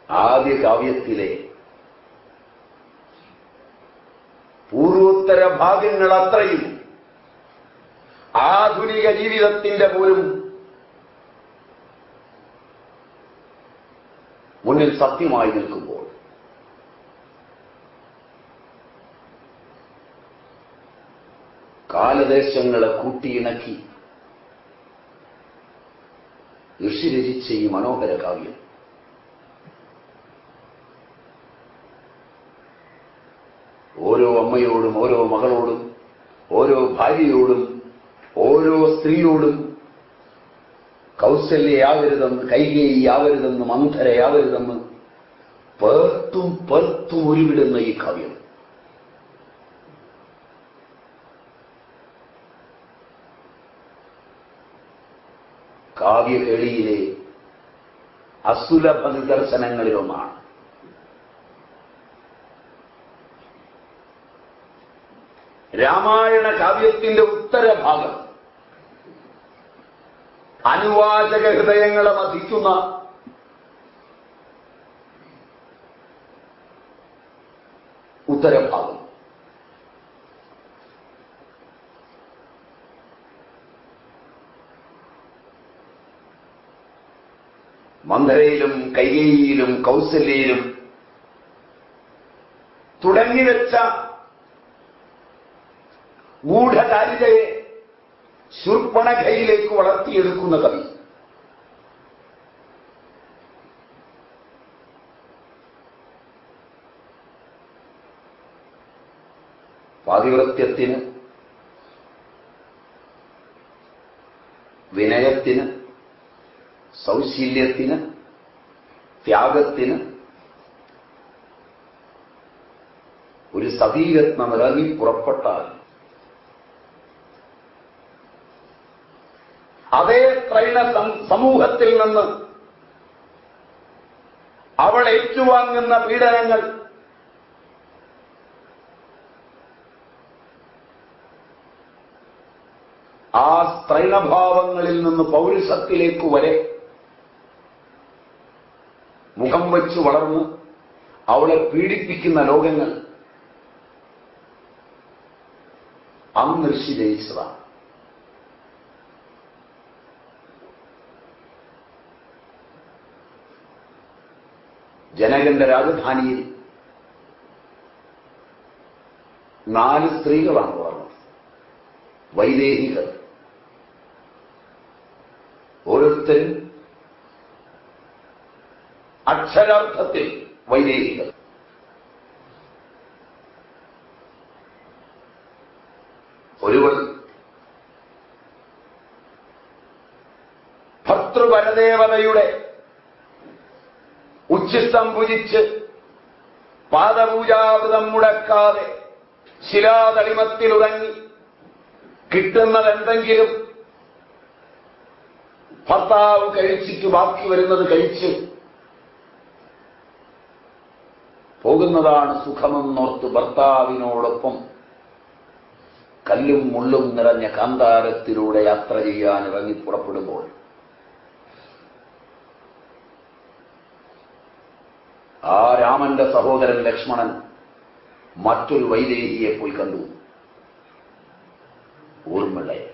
ആദ്യ കാവ്യത്തിലെ പൂർവോത്തര ഭാഗങ്ങൾ അത്രയും ആധുനിക ജീവിതത്തിന്റെ പോലും മുന്നിൽ സത്യമായി നിൽക്കുമ്പോൾ കാലദേശങ്ങളെ കൂട്ടിയിണക്കി ഋഷി രചിച്ച ഈ മനോഹര കാവ്യം ഓരോ അമ്മയോടും ഓരോ മകളോടും ഓരോ ഭാര്യയോടും ഓരോ സ്ത്രീയോടും കൗസല്യയാവരുതെന്ന്, കൈകേയിയാവരുതെന്ന്, മന്ധരയാവരുതെന്ന് പേർത്തും പേർത്തും ഉരുവിടുന്ന ഈ കാവ്യം കാവ്യകേളിയിലെ അസുലഭ നിദർശനങ്ങളിലൊന്നാണ്. രാമായണ കാവ്യത്തിന്റെ ഉത്തരഭാഗം അനുവാചക ഹൃദയങ്ങളെ മഥിക്കുന്ന ഉത്തരഭാഗം മന്ധരയിലും കൈകേയിയിലും കൗസല്യയിലും തുടങ്ങിവെച്ച ഗൂഢചാരിതയെ ശൂർപ്പണഖയിലേക്ക് വളർത്തിയെടുക്കുന്ന കവി പാതിവ്രത്യത്തിന്, വിനയത്തിന്, സൗശീല്യത്തിന്, ത്യാഗത്തിന് ഒരു സതീരത്നം ഇറങ്ങി പുറപ്പെട്ടാൽ അതേ ത്രൈണ സമൂഹത്തിൽ നിന്ന് അവൾ ഏറ്റുവാങ്ങുന്ന പീഡനങ്ങൾ ആ സ്ത്രൈണഭാവങ്ങളിൽ നിന്ന് പൗരുഷത്തിലേക്ക് വരെ മുഖം വച്ച് വളർന്ന് അവളെ പീഡിപ്പിക്കുന്ന ലോകങ്ങൾ അന്ന് ഋഷി ജയിച്ചതാണ്. ജനകന്റെ രാജധാനിയിൽ 4 സ്ത്രീകളാണ് വളർന്നത്, വൈദേഹികൾ. ഓരോരുത്തരും അക്ഷരാർത്ഥത്തിൽ വൈദേഹികൾ. ഒരുവൾ ഭർതൃപരദേവതയുടെ ഉച്ഛിഷ്ടം പൂജിച്ച് പാദപൂജാവൃതം മുടക്കാതെ ശിലാതളിമത്തിലുറങ്ങി കിട്ടുന്നതെന്തെങ്കിലും ഭർത്താവ് കഴിച്ചിട്ട് ബാക്കി വരുന്നത് കഴിച്ച് പോകുന്നതാണ് സുഖമെന്നോർത്ത് ഭർത്താവിനോടൊപ്പം കല്ലും മുള്ളും നിറഞ്ഞ കാന്താരത്തിലൂടെ യാത്ര ചെയ്യാൻ ഇറങ്ങി പുറപ്പെടുമ്പോൾ ആ രാമന്റെ സഹോദരൻ ലക്ഷ്മണൻ മറ്റൊരു വൈദേഹിയെ പോയി കണ്ടു, ഊർമിളയെ.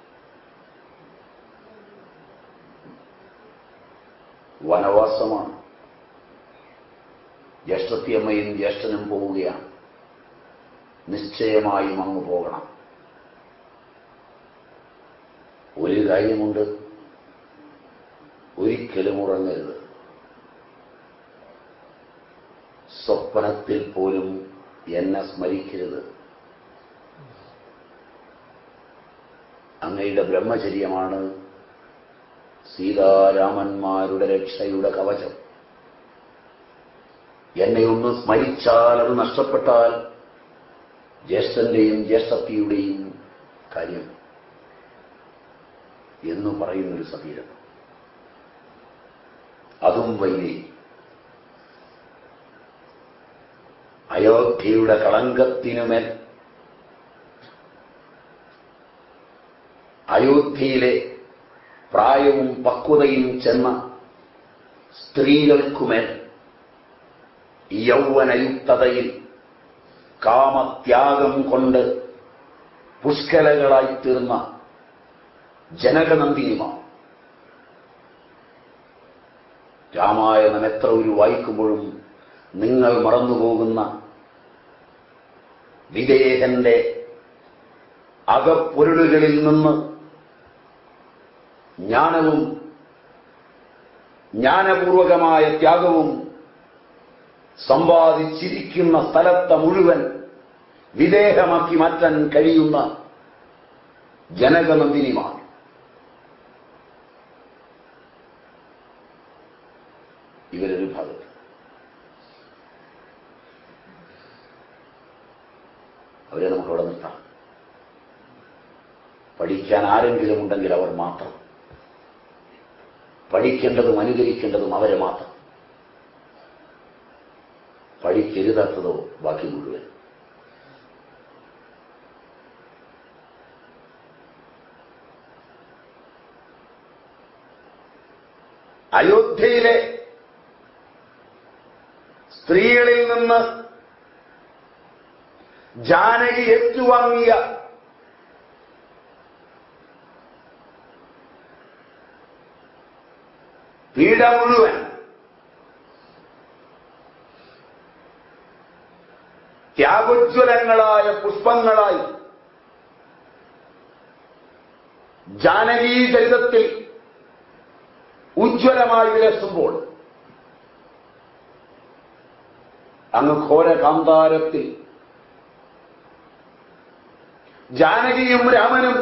വനവാസമാണ്. ജ്യേഷ്ഠത്തിയമ്മയും ജ്യേഷ്ഠനും പോവുകയാണ്. നിശ്ചയമായും അങ്ങ് പോകണം. ഒരു കാര്യമുണ്ട്, ഒരിക്കലും ഉറങ്ങരുത്. സ്വപ്നത്തിൽ പോലും എന്നെ സ്മരിക്കരുത്. അങ്ങയുടെ ബ്രഹ്മചര്യമാണ് സീതാരാമന്മാരുടെ രക്ഷയുടെ കവചം. എന്നെ ഒന്ന് സ്മരിച്ചാൽ, അത് നഷ്ടപ്പെട്ടാൽ ജ്യേഷ്ഠന്റെയും ജ്യേഷ്ഠത്തിയുടെയും കാര്യം എന്നു പറയുന്നൊരു സതീരം. അതും വൈദേഹി. അയോധ്യയുടെ കളങ്കത്തിനുമേൽ അയോധ്യയിലെ പ്രായവും പക്വതയും ചെന്ന സ്ത്രീകൾക്കുമേൽ യൗവനയുക്തതയിൽ കാമത്യാഗം കൊണ്ട് പുഷ്കലകളായിത്തീർന്ന ജനകനന്ദിനിമാർ. രാമായണം എത്ര ഒരു വായിക്കുമ്പോഴും നിങ്ങൾ മറന്നുപോകുന്ന വിദേഹന്റെ അകപ്പൊരുളുകളിൽ നിന്ന് ജ്ഞാനവും ജ്ഞാനപൂർവകമായ ത്യാഗവും സമ്പാദിച്ചിരിക്കുന്ന സ്ഥലത്തെ മുഴുവൻ വിദേഹമാക്കി മാറ്റാൻ കഴിയുന്ന ജനകനന്ദിനിമാർ. ഇവരൊരു ഭാഗത്ത്. അവരെ നമുക്കവിടെ നിർത്താം. പഠിക്കാൻ ആരെങ്കിലും ഉണ്ടെങ്കിൽ അവർ മാത്രം. പഠിക്കേണ്ടതും അനുകരിക്കേണ്ടതും അവരെ മാത്രം. പഠിക്കരുതാത്തതോ ബാക്കി മുഴുവൻ. അയോധ്യയിലെ സ്ത്രീകളിൽ നിന്ന് ജാനകി ഏറ്റുവാങ്ങിയ പീഡ മുഴുവൻ ത്യാഗോജ്വലങ്ങളായ പുഷ്പങ്ങളായി ജാനകീ ചരിതത്തിൽ ഉജ്ജ്വലമായി വിലസുമ്പോൾ അങ്ങ് ഘോര കാന്താരത്തിൽ ജാനകിയും രാമനും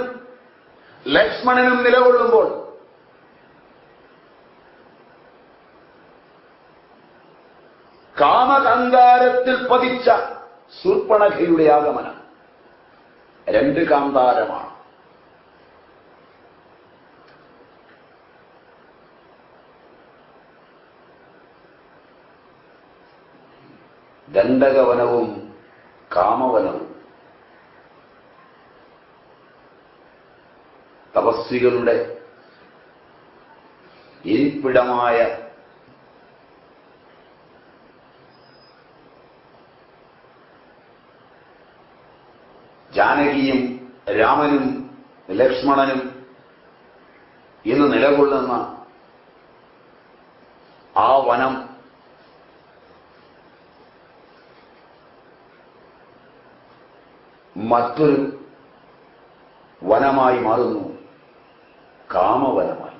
ലക്ഷ്മണനും നിലകൊള്ളുമ്പോൾ കാമകാന്താരത്തിൽ പതിച്ച ശൂർപ്പണഖയുടെ ആഗമനം രണ്ട് കാന്താരമാണ്. ദണ്ഡകവനവും കാമവനവും തപസ്വികളുടെ ഇരിപ്പിടമായ ജാനകിയും രാമനും ലക്ഷ്മണനും ഇന്ന് നിലകൊള്ളുന്ന ആ വനം മറ്റൊരു വനമായി മാറുന്നു, കാമവനമായി.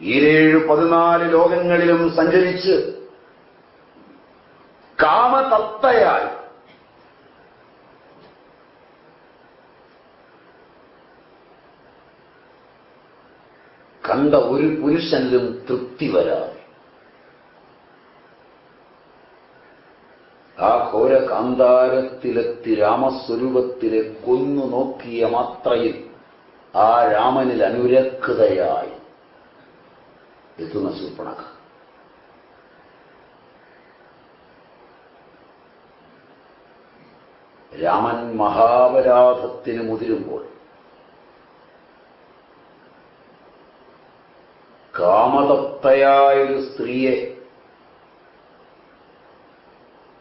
ഈ 14 ലോകങ്ങളിലും സഞ്ചരിച്ച് കാമതത്തയായി കണ്ട ഒരു പുരുഷനിലും തൃപ്തി വരാതെ ആ ഘോര കാന്താരത്തിലെത്തി രാമസ്വരൂപത്തിലെ കൊന്നു നോക്കിയ മാത്രയിൽ ആ രാമനിൽ അനുരക്തയായി എത്തുന്ന ശൂർപ്പണഖ. രാമൻ മഹാപരാധത്തിന് മുതിരുമ്പോൾ കാമതപ്തയായൊരു സ്ത്രീയെ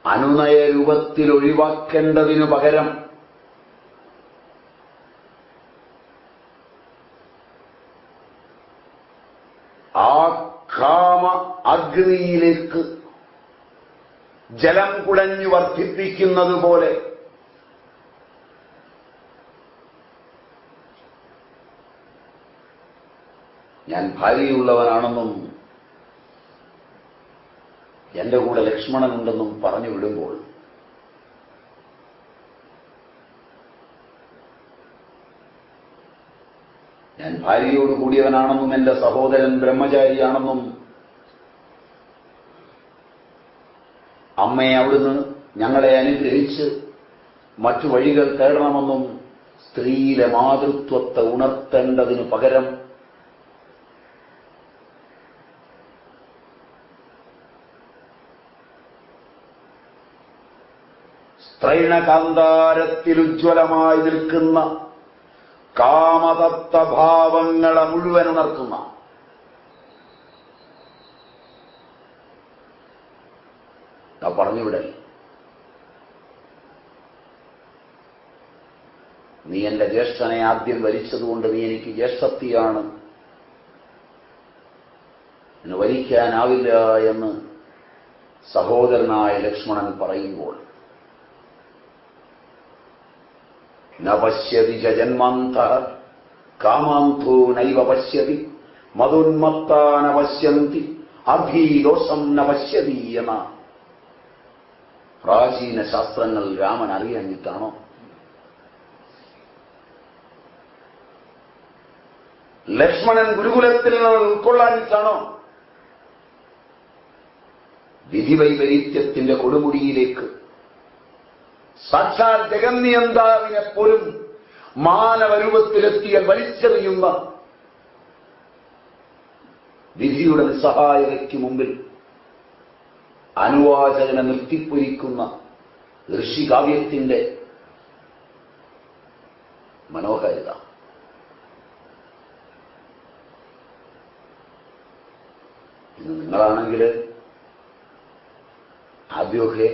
അനുനയ രൂപത്തിൽ ഒഴിവാക്കേണ്ടതിനു പകരം ആ കാമ അഗ്നിയിലേക്ക് ജലം കുടഞ്ഞു വർദ്ധിപ്പിക്കുന്നത് പോലെ ഞാൻ ഭാര്യയുള്ളവനാണെന്നും എന്റെ കൂടെ ലക്ഷ്മണനുണ്ടെന്നും പറഞ്ഞു വിടുമ്പോൾ ഞാൻ ഭാര്യയോട് കൂടിയവനാണെന്നും എന്റെ സഹോദരൻ ബ്രഹ്മചാരിയാണെന്നും അമ്മയെ അവിടുന്ന് ഞങ്ങളെ അനുഗ്രഹിച്ച് മറ്റു വഴികൾ തേടണമെന്നും സ്ത്രീയിലെ മാതൃത്വത്തെ ഉണർത്തേണ്ടതിനു പകരം സ്ത്രൈണകാന്താരത്തിൽ ഉജ്ജ്വലമായി നിൽക്കുന്ന കാമതത്വഭാവങ്ങളെ മുഴുവൻ ഉണർത്തുന്ന പറഞ്ഞുവിടെ. നീ എന്റെ ജ്യേഷ്ഠനെ ആദ്യം വരിച്ചതുകൊണ്ട് നീ എനിക്ക് ജ്യേഷ്ഠത്തിയാണ്, എന്നെ വരിക്കാനാവില്ല എന്ന് സഹോദരനായ ലക്ഷ്മണൻ പറയുമ്പോൾ ന പശ്യതി ച ജന്മാന്തഃ കാമാന്തോ നൈവ പശ്യതി മദുന്മത്താ ന പശ്യന്തി അധീദോഷം ന പശ്യതി എന്ന പ്രാചീന ശാസ്ത്രങ്ങൾ രാമൻ അറിയാഞ്ഞിട്ടാണോ? ലക്ഷ്മണൻ ഗുരുകുലത്തിൽ നിന്ന് ഉൾക്കൊള്ളാഞ്ഞിട്ടാണോ? വിധിവൈപരീത്യത്തിന്റെ കൊടുമുടിയിലേക്ക് സാക്ഷാൽ ജഗന്നിയന്താവിനെ പോലും മാനവരൂപത്തിലെത്തിയ വലിച്ചെറിയുന്ന വിധിയുടെ നിസ്സഹായതയ്ക്ക് മുമ്പിൽ അനുവാചകനെ നിർത്തിപ്പൊരിക്കുന്ന ഋഷികാവ്യത്തിന്റെ മനോഹാരിത. ഇന്ന് നിങ്ങളാണെങ്കിൽ ആദ്യമൊക്കെ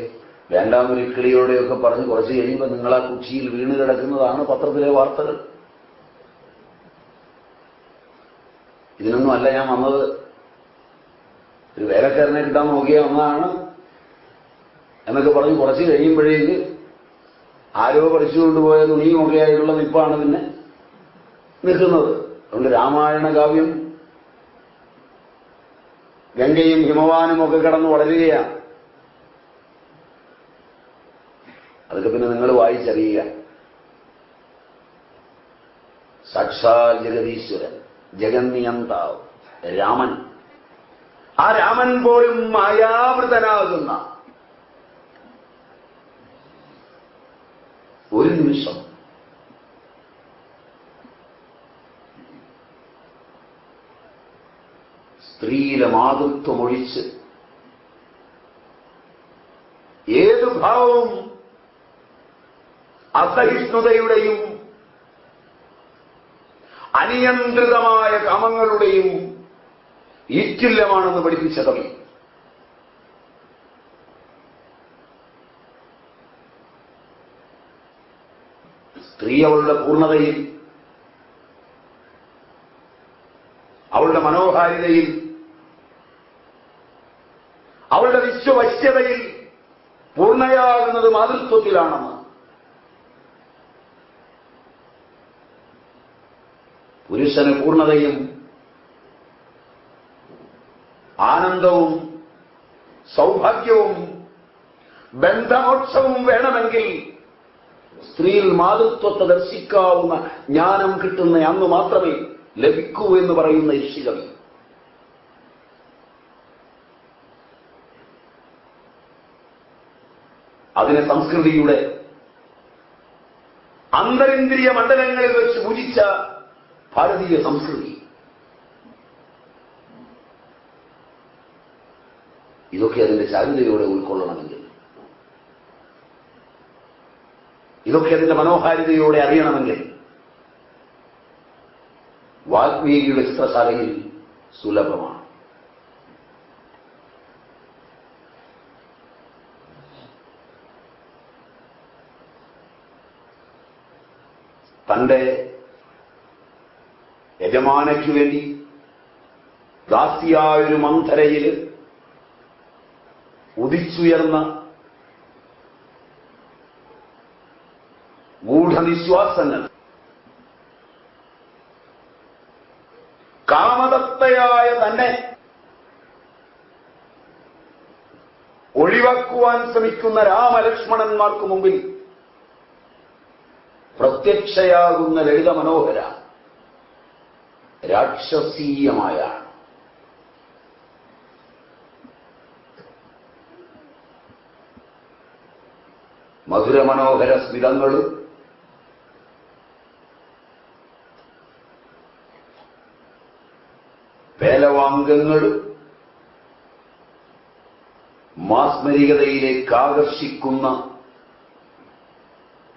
വേണ്ടാമൊരു കിളിയോടെയൊക്കെ പറഞ്ഞ് കുറച്ച് കഴിയുമ്പോൾ നിങ്ങൾ ആ കുച്ചിയിൽ വീണ് കിടക്കുന്നതാണ് പത്രത്തിലെ വാർത്തകൾ. ഇതിനൊന്നും അല്ല ഞാൻ വന്നത്, ഒരു വേലക്കാരനെ കിട്ടാൻ നോക്കിയാൽ വന്നതാണ് എന്നൊക്കെ പറഞ്ഞ് കുറച്ച് കഴിയുമ്പോഴേക്ക് ആരോ പറിച്ചുകൊണ്ടുപോയ തുണിയുമൊക്കെ ആയിട്ടുള്ള നിപ്പാണ് പിന്നെ നിൽക്കുന്നത്. അതുകൊണ്ട് രാമായണ കാവ്യം ഗംഗയും ഹിമവാനും ഒക്കെ കടന്ന് വളരുകയാണ്. അതൊക്കെ പിന്നെ നിങ്ങൾ വായിച്ചറിയുക. സാക്ഷാൽ ജഗതീശ്വരൻ, ജഗന്നിയന്താവ് രാമൻ, ആ രാമൻ പോലും മായാവൃതനാകുന്ന ഒരു നിമിഷം സ്ത്രീയിലെ മാതൃത്വമൊഴിച്ച് ഏതു ഭാവവും അസഹിഷ്ണുതയുടെയും അനിയന്ത്രിതമായ കാമങ്ങളുടെയും ഈറ്റില്ലമാണെന്ന് പഠിപ്പിച്ച കവി. സ്ത്രീ അവളുടെ പൂർണ്ണതയിൽ, അവളുടെ മനോഹാരിതയിൽ, അവളുടെ വിശ്വവശ്യതയിൽ പൂർണ്ണയാകുന്നത് മാതൃത്വത്തിലാണെന്ന് പുരുഷന് പൂർണ്ണതയും ആനന്ദവും സൗഭാഗ്യവും ബന്ധമോക്ഷവും വേണമെങ്കിൽ സ്ത്രീയിൽ മാതൃത്വത്തെ ദർശിക്കാവുന്ന ജ്ഞാനം കിട്ടുന്ന അന്ന് മാത്രമേ ലഭിക്കൂ എന്ന് പറയുന്ന ഋഷികവി. അതിനെ സംസ്കൃതിയുടെ അന്തരിന്ദ്രിയ മണ്ഡലങ്ങളിൽ വെച്ച് പൂജിച്ച ഭാരതീയ സംസ്കൃതി. ഇതൊക്കെ അതിന്റെ ചാരുതയോടെ ഉൾക്കൊള്ളണമെങ്കിൽ, ഇതൊക്കെ അതിന്റെ മനോഹാരിതയോടെ അറിയണമെങ്കിൽ വാൽമീകിയുടെ ചിത്രശാലയിൽ സുലഭമാണ്. തന്റെ യജമാനയ്ക്കു വേണ്ടി ദാസിയായൊരു മന്ധരയിൽ ഉദിച്ചുയർന്ന ഗൂഢനിശ്വാസങ്ങൾ കാമതത്തയായ തന്നെ ഒഴിവാക്കുവാൻ ശ്രമിക്കുന്ന രാമലക്ഷ്മണന്മാർക്ക് മുമ്പിൽ പ്രത്യക്ഷയാകുന്ന ലളിത മനോഹര രാക്ഷസീയമായ മധുരമനോഹര സ്മിതങ്ങളും പേലവാംഗങ്ങളും മാസ്മരികതയിലേക്ക് ആകർഷിക്കുന്ന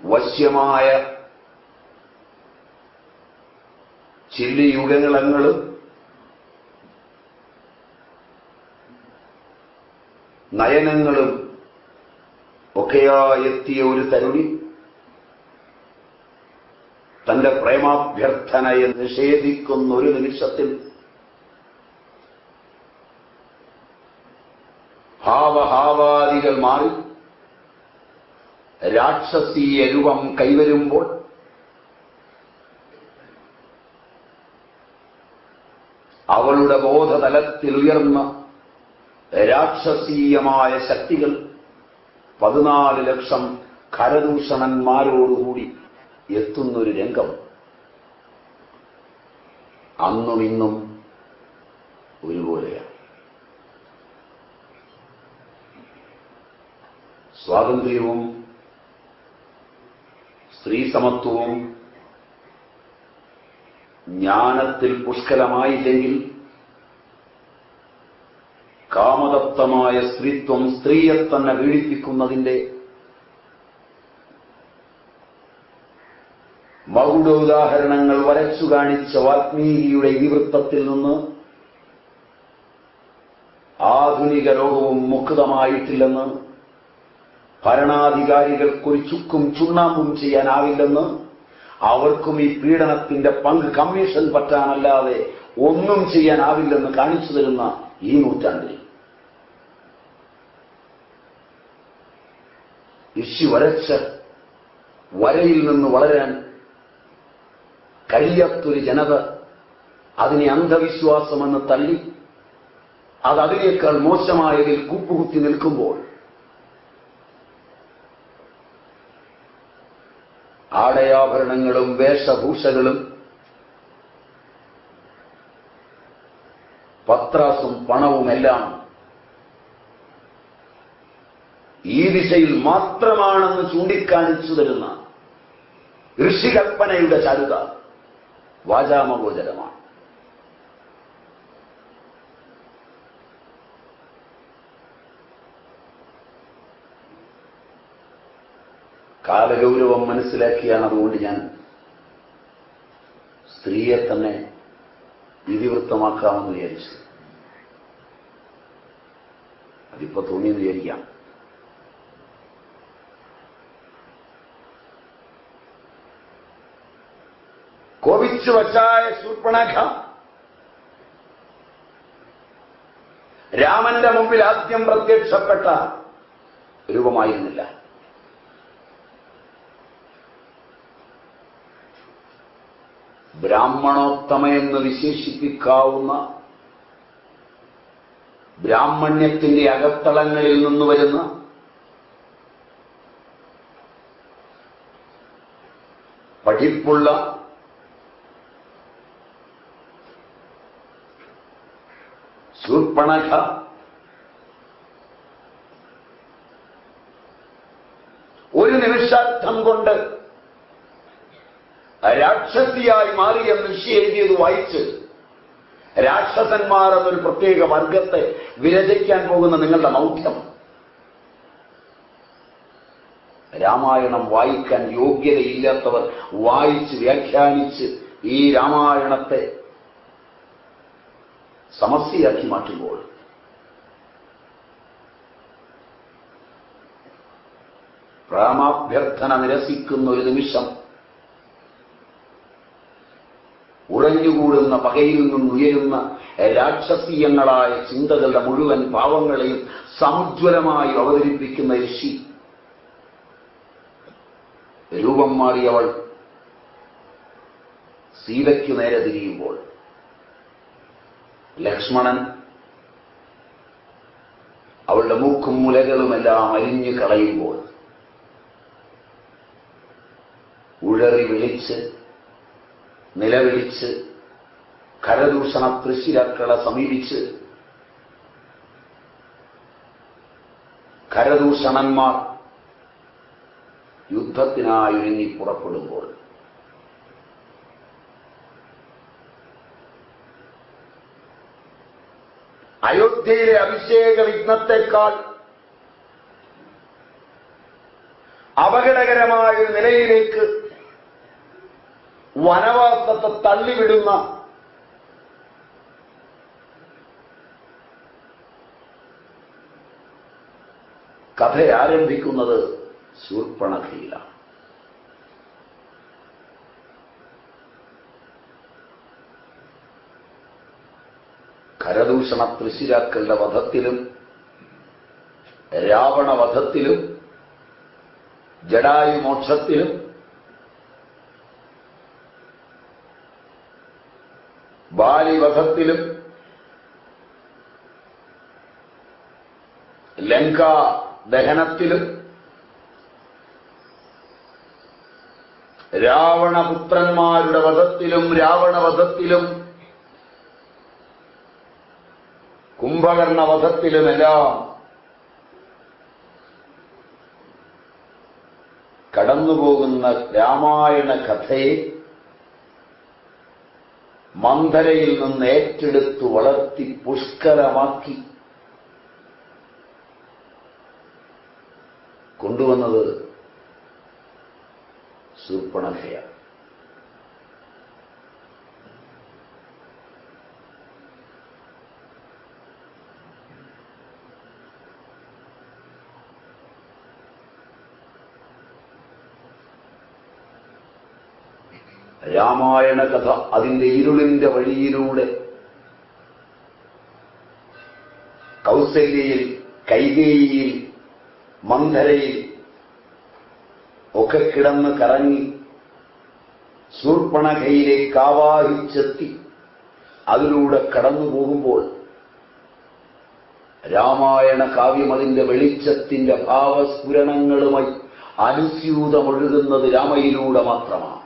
വശ്യമായ ചില്ലിയുഗങ്ങളും നയനങ്ങളും ഒക്കെയായെത്തിയ ഒരു തരുണി തന്റെ പ്രേമാഭ്യർത്ഥനയെ നിഷേധിക്കുന്ന ഒരു നിമിഷത്തിൽ ഹാവഹാവാദികൾ മാറി രാക്ഷസീയ രൂപം കൈവരുമ്പോൾ അവളുടെ ബോധതലത്തിൽ ഉയർന്ന രാക്ഷസീയമായ ശക്തികൾ 14 ലക്ഷം ഖരദൂഷണന്മാരോടുകൂടി എത്തുന്നൊരു രംഗം അന്നും ഇന്നും ഒരുപോലെയാണ്. സ്വാതന്ത്ര്യവും സ്ത്രീസമത്വവും ജ്ഞാനത്തിൽ പുഷ്കലമായില്ലെങ്കിൽ കാമതപ്തമായ സ്ത്രീത്വം സ്ത്രീയെ തന്നെ പീഡിപ്പിക്കുന്നതിന്റെ മകുട ഉദാഹരണങ്ങൾ വരച്ചു കാണിച്ച വാൽമീകിയുടെ ഇതിവൃത്തത്തിൽ നിന്ന് ആധുനിക ലോകവും മുക്തമായിട്ടില്ലെന്ന്, ഭരണാധികാരികൾക്കൊരു ചുക്കും ചുണ്ണാമ്പും ചെയ്യാനാവില്ലെന്ന്, അവർക്കും ഈ പീഡനത്തിന്റെ പങ്ക് കമ്മീഷൻ പറ്റാനല്ലാതെ ഒന്നും ചെയ്യാനാവില്ലെന്ന് കാണിച്ചു തരുന്ന ഈ നൂറ്റാണ്ടിൽ ഋഷി വരച്ച വരയിൽ നിന്ന് വളരാൻ കഴിയാത്തൊരു ജനത അതിനെ അന്ധവിശ്വാസമെന്ന് തള്ളി അതിനേക്കാൾ മോശമായതിൽ കൂപ്പുകുത്തി നിൽക്കുമ്പോൾ ആടയാഭരണങ്ങളും വേഷഭൂഷകളും പത്രാസും പണവുമെല്ലാം ഈ ദിശയിൽ മാത്രമാണെന്ന് ചൂണ്ടിക്കാണിച്ചു തരുന്ന ഋഷികൽപ്പനയുടെ ചാരുത വാചാമഗോചരമാണ്. കാലഗൗരവം മനസ്സിലാക്കിയാണ് അതുകൊണ്ട് ഞാൻ സ്ത്രീയെ തന്നെ ഇതിവൃത്തമാക്കാമെന്ന് വിചാരിച്ചു. അതിപ്പോ തോന്നിയെന്ന് വിചാരിക്കാം. കോപിച്ചു വച്ചായ ശൂർപ്പണഖ രാമന്റെ മുമ്പിൽ ആദ്യം പ്രത്യക്ഷപ്പെട്ട രൂപമായിരുന്നില്ല. ബ്രാഹ്മണോത്തമയെന്ന് വിശേഷിപ്പിക്കാവുന്ന ബ്രാഹ്മണ്യത്തിന്റെ അകത്തളങ്ങളിൽ നിന്ന് വരുന്ന പഠിപ്പുള്ള ശൂർപ്പണഖ ഒരു നിമിഷാർത്ഥം കൊണ്ട് രാക്ഷസിയായി മാറിയെന്ന് ഋഷി എഴുതിയത് വായിച്ച് രാക്ഷസന്മാർ എന്നൊരു പ്രത്യേക വർഗത്തെ വിരചിക്കാൻ പോകുന്ന നിങ്ങളുടെ മൗഢ്യം, രാമായണം വായിക്കാൻ യോഗ്യതയില്ലാത്തവർ വായിച്ച് വ്യാഖ്യാനിച്ച് ഈ രാമായണത്തെ സമസ്യയാക്കി മാറ്റുമ്പോൾ പ്രേമാഭ്യർത്ഥന നിരസിക്കുന്ന ഒരു നിമിഷം ഉറഞ്ഞുകൂടുന്ന പകയിൽ നിന്നുയരുന്ന രാക്ഷസീയങ്ങളായ ചിന്തകളുടെ മുഴുവൻ ഭാവങ്ങളെയും സമുജ്വലമായി അവതരിപ്പിക്കുന്ന ഋഷി രൂപം മാറിയവൾ സീതയ്ക്കു നേരെ തിരിയുമ്പോൾ ലക്ഷ്മണൻ അവളുടെ മൂക്കും മുലകളുമെല്ലാം അരിഞ്ഞു കളയുമ്പോൾ ഉഴറി വിളിച്ച് നിലവിളിച്ച് ഖരദൂഷണ തൃശ്ശിരാക്കളെ സമീപിച്ച് ഖരദൂഷണന്മാർ യുദ്ധത്തിനായൊരുങ്ങി പുറപ്പെടുമ്പോൾ അയോധ്യയിലെ അഭിഷേക വിഘ്നത്തെക്കാൾ അപകടകരമായ ഒരു നിലയിലേക്ക് വനവാസ വിശ്വാസത്തെ തള്ളിവിടുന്ന കഥ ആരംഭിക്കുന്നത് ശൂർപ്പണഖയിലാണ്. ഖരദൂഷണ തൃശ്ശിരാക്കളുടെ വധത്തിലും രാവണവധത്തിലും ജടായുമോക്ഷത്തിലും ബാലിവധത്തിലും ലങ്കാ ദഹനത്തിലും രാവണപുത്രന്മാരുടെ വധത്തിലും രാവണവധത്തിലും കുംഭകർണവധത്തിലുമെല്ലാം കടന്നുപോകുന്ന രാമായണ കഥയെ മന്ഥരയിൽ നിന്ന് ഏറ്റെടുത്തു വളർത്തി പുഷ്കലമാക്കി കൊണ്ടുവന്നത് ശൂർപ്പണഖയാണ്. രാമായണ കഥ അതിന്റെ ഇരുളിന്റെ വഴിയിലൂടെ കൗസല്യയിൽ, കൈകേയിയിൽ, മന്ഥരയിൽ ഒക്കെ കിടന്ന് കറങ്ങി ശൂർപ്പണഖയിലേക്ക് ആവാഹിച്ചെത്തി അതിലൂടെ കടന്നു പോകുമ്പോൾ രാമായണ കാവ്യം അതിന്റെ വെളിച്ചത്തിന്റെ ഭാവസ്ഫുരണങ്ങളുമായി അനുസ്യൂതമൊഴുകുന്നത് രാമയിലൂടെ മാത്രമാണ്.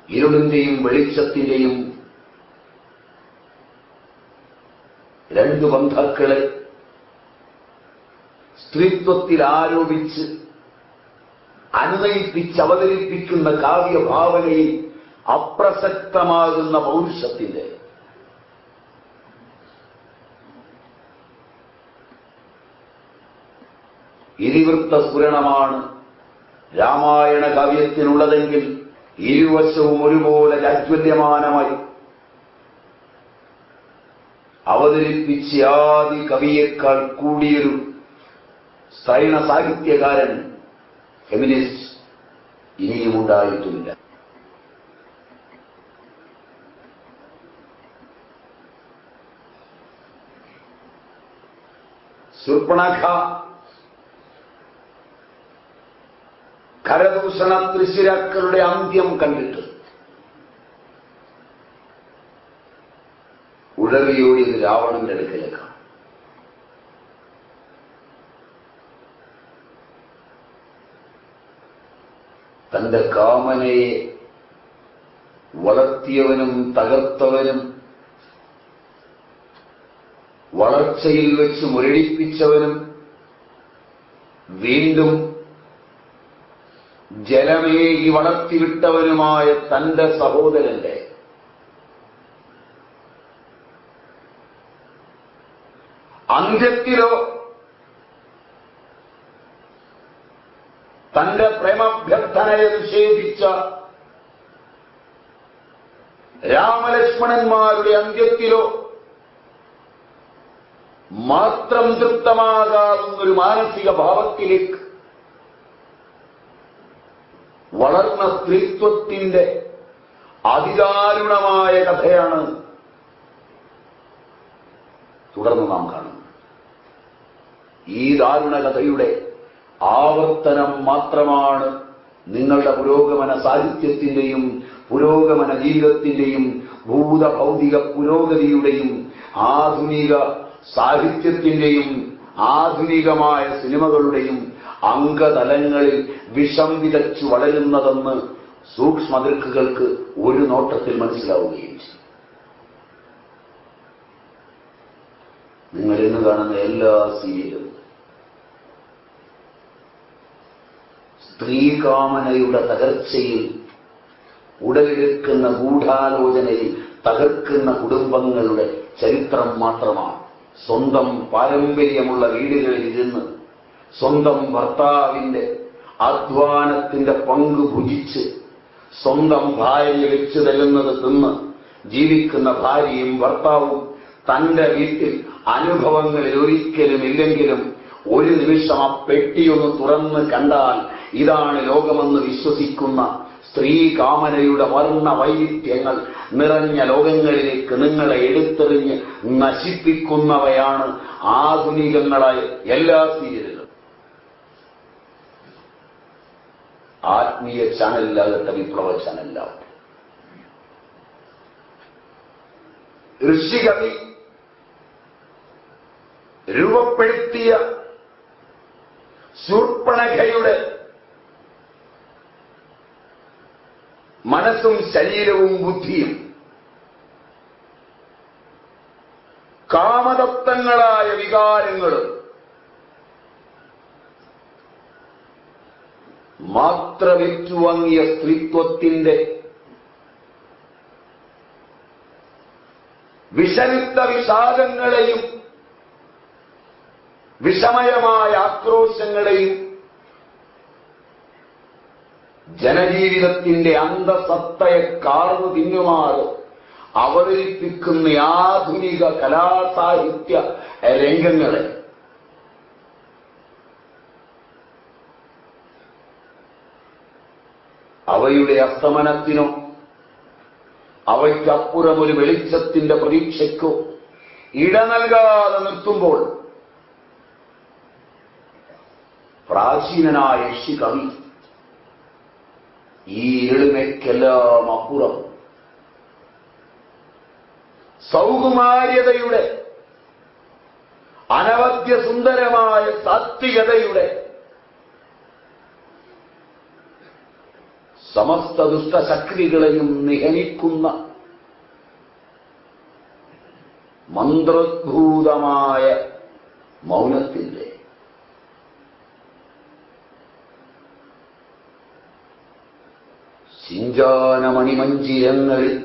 ഇരുളിന്റെയും വെളിച്ചത്തിന്റെയും രണ്ടു ബന്ധാക്കളെ സ്ത്രീത്വത്തിൽ ആരോപിച്ച് അനുനയിപ്പിച്ച് അവതരിപ്പിക്കുന്ന കാവ്യഭാവനയിൽ അപ്രസക്തമാകുന്ന പൗരുഷത്തിന്റെ ഇതിവൃത്ത സ്ഫുരണമാണ് രാമായണ കാവ്യത്തിനുള്ളതെങ്കിൽ ഇരുവശവും ഒരുപോലെ ജാജ്വല്യമാനമായി അവതരിപ്പിച്ച ആദി കവിയേക്കാൾ കൂടിയൊരു സ്ത്രൈണ സാഹിത്യകാരൻ ഫെമിനിസ്റ്റ് ഇനിയും ഉണ്ടായിട്ടുമില്ല. ശൂർപ്പണഖ ഖരദൂഷണ തൃശ്ശിരാക്കളുടെ അന്ത്യം കണ്ടിട്ട് ഉഴവിയോടിയത് രാവണന്റെ അടുക്കലേക്കാണ്. തന്റെ കാമനയെ വളർത്തിയവനും തകർത്തവനും വളർച്ചയിൽ വെച്ച് മുരടിപ്പിച്ചവനും വീണ്ടും ജലമേകി വളർത്തിവിട്ടവനുമായ തന്റെ സഹോദരന്റെ അന്ത്യത്തിലോ തന്റെ പ്രേമാഭ്യർത്ഥനയെ നിഷേധിച്ച രാമലക്ഷ്മണന്മാരുടെ അന്ത്യത്തിലോ മാത്രം തൃപ്തമാകാവുന്നൊരു മാനസിക ഭാവത്തിലേക്ക് വളർന്ന സ്ത്രീത്വത്തിന്റെ അതിദാരുണമായ കഥയാണ് തുടർന്ന് നാം കാണുന്നത്. ഈ ദാരുണ കഥയുടെ ആവർത്തനം മാത്രമാണ് നിങ്ങളുടെ പുരോഗമന സാഹിത്യത്തിന്റെയും പുരോഗമന ജീവിതത്തിന്റെയും ഭൂതഭൗതിക പുരോഗതിയുടെയും ആധുനിക സാഹിത്യത്തിന്റെയും ആധുനികമായ സിനിമകളുടെയും അംഗതലങ്ങളിൽ വിഷം വിതച്ചു വളരുന്നതെന്ന് സൂക്ഷ്മദൃക്കുകൾക്ക് ഒരു നോട്ടത്തിൽ മനസ്സിലാവുകയും ചെയ്യും. നിങ്ങൾ ഇന്ന് കാണുന്ന എല്ലാ സീരിയലും സ്ത്രീകാമനയുടെ തകർച്ചയിൽ ഉടലെടുക്കുന്ന ഗൂഢാലോചനയിൽ തകർക്കുന്ന കുടുംബങ്ങളുടെ ചരിത്രം മാത്രമാണ്. സ്വന്തം പാരമ്പര്യമുള്ള വീടുകളിൽ ഇരുന്ന് സ്വന്തം ഭർത്താവിന്റെ അധ്വാനത്തിന്റെ പങ്ക് ഭുജിച്ച് സ്വന്തം ഭാര്യ വെച്ചു തരുന്നത് തിന്ന് ജീവിക്കുന്ന ഭാര്യയും ഭർത്താവും തന്റെ വീട്ടിൽ അനുഭവങ്ങളിൽ ഒരിക്കലും ഇല്ലെങ്കിലും ഒരു നിമിഷം ആ പെട്ടിയൊന്ന് തുറന്ന് കണ്ടാൽ ഇതാണ് ലോകമെന്ന് വിശ്വസിക്കുന്ന സ്ത്രീ കാമനയുടെ വർണ്ണ വൈവിധ്യങ്ങൾ നിറഞ്ഞ ലോകങ്ങളിലേക്ക് നിങ്ങളെ എടുത്തെറിഞ്ഞ് നശിപ്പിക്കുന്നവയാണ് ആധുനികങ്ങളായ എല്ലാ സീരിയലുകളും. ആത്മീയ ചാനലിലാകട്ടെ, വിപ്ലവ ചാനലിലാകട്ടെ. ഋഷികവി രൂപപ്പെടുത്തിയ ശൂർപ്പണഖയുടെ മനസ്സും ശരീരവും ബുദ്ധിയും കാമതത്വങ്ങളായ വികാരങ്ങളും മാത്രമേറ്റുവാങ്ങിയ സ്ത്രീത്വത്തിന്റെ വിഷലിപ്ത വിഷാദങ്ങളെയും വിഷമയമായ ആക്രോശങ്ങളെയും ജനജീവിതത്തിന്റെ അന്തസത്തയെ കാർന്നു തിന്നുമാറ് അവതരിപ്പിക്കുന്ന ആധുനിക കലാസാഹിത്യ രംഗങ്ങളെ അവയുടെ അസ്തമനത്തിനോ അവയ്ക്കപ്പുറം ഒരു വെളിച്ചത്തിന്റെ പ്രതീക്ഷയ്ക്കോ ഇട നൽകാതെ നിർത്തുമ്പോൾ പ്രാചീനനായ ഋഷികവി ഈ എളിമയ്ക്കെല്ലാം അപ്പുറം സൗകുമാര്യതയുടെ അനവദ്യ സുന്ദരമായ സാത്വികതയുടെ സമസ്ത ദുഷ്ടശക്തികളെയും നിഹനിക്കുന്ന മന്ത്രോദ്ഭൂതമായ മൗനത്തിന്റെ സിഞ്ചാനമണിമഞ്ചിരങ്ങളിൽ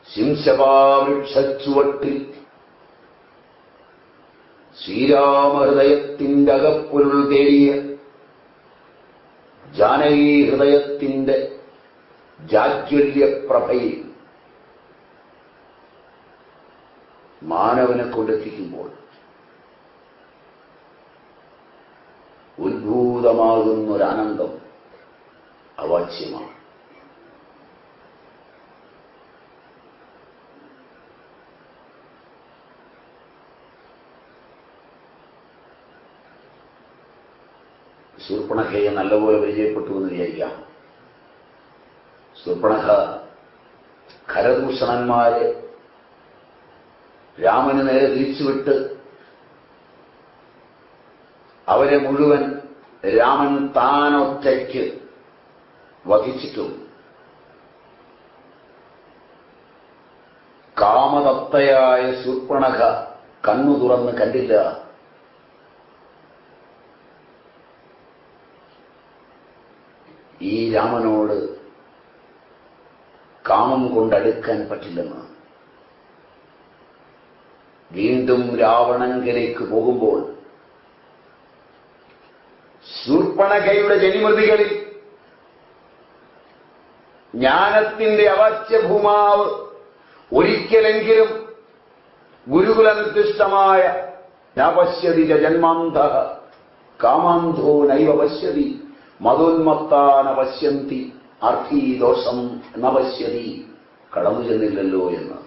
ശിംശപാവൃക്ഷച്ചുവട്ടിൽ ശ്രീരാമഹൃദയത്തിന്റെ അകപ്പൊരുൾ തേടിയ ജാനകി ഹൃദയത്തിന്റെ ജാജ്വല്യപ്രഭയിൽ മാനവനെ കൊണ്ടെത്തിക്കുമ്പോൾ ഉദ്ഭൂതമാകുന്നൊരാനന്ദം അവാച്യമാണ്. ശൂർപ്പണഖയെ നല്ലപോലെ പരിചയപ്പെട്ടു എന്ന് വിചാരിക്കാം. ശൂർപ്പണഖ ഖരദൂഷണന്മാരെ രാമന് നേരെ തിരിച്ചുവിട്ട് അവരെ മുഴുവൻ രാമൻ താനൊറ്റയ്ക്ക് വധിച്ചിട്ടും കാമതപ്തയായ ശൂർപ്പണഖ കണ്ണു തുറന്ന് കണ്ടില്ല. ഈ രാമനോട് കാമം കൊണ്ടടുക്കാൻ പറ്റില്ലെന്ന്. വീണ്ടും രാവണങ്കലേക്ക് പോകുമ്പോൾ ശൂർപ്പണഖയുടെ ജനിമൃതികളിൽ ജ്ഞാനത്തിന്റെ അവാച്യഭൂമാവ് ഒരിക്കലെങ്കിലും ഗുരുകുലനിർദ്ദിഷ്ടമായ നപശ്യതി ജന്മാന്ധ കാമാന്ധോ നൈവ പശ്യതി മതോന്മത്താന പശ്യന്തി അർത്ഥീദോഷം ന പശ്യതി കടന്നു ചെന്നില്ലല്ലോ എന്ന്.